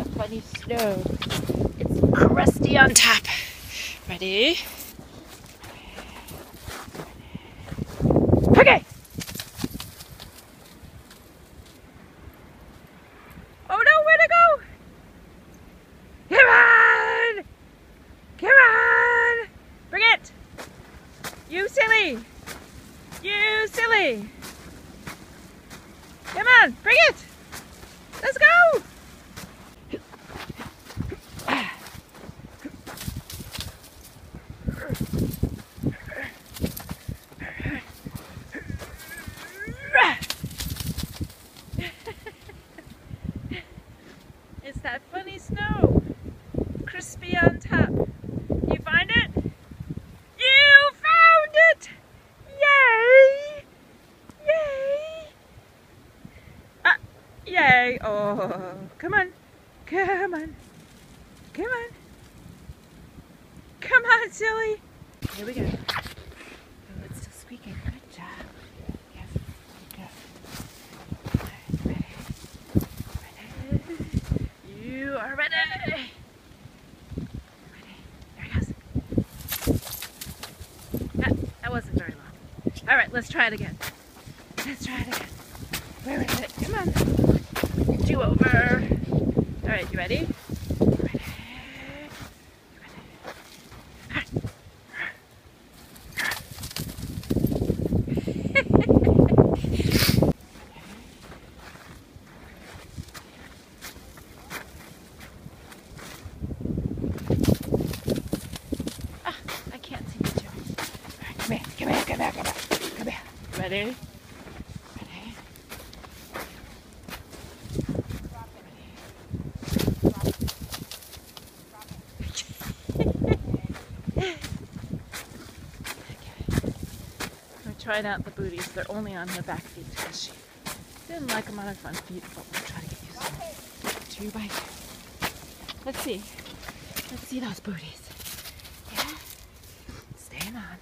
that funny snow. It's crusty on top. Ready? Okay. Oh no, where'd it go? Come on! Come on! Bring it! You silly! You silly! Come on, bring it! Let's go! It's that funny snow. Crispy on top. You find it? You found it! Yay! Yay! Yay! Oh, come on. Come on. Come on. Come on, silly. Here we go. Oh, it's still squeaking. Good job. Yes, good. Ready? Ready? You are ready. Ready. There it goes. That wasn't very long. All right, let's try it again. Let's try it again. Where is it? Come on. Do over. All right, you ready? Ready. I can't see you. All right, come here, come here, come here, come here. Come here. Ready? Trying out the booties. They're only on her back feet because she didn't like them on her front feet, but we'll try to get used to them. 2 by 2. Let's see. Let's see those booties. Yeah? Staying on.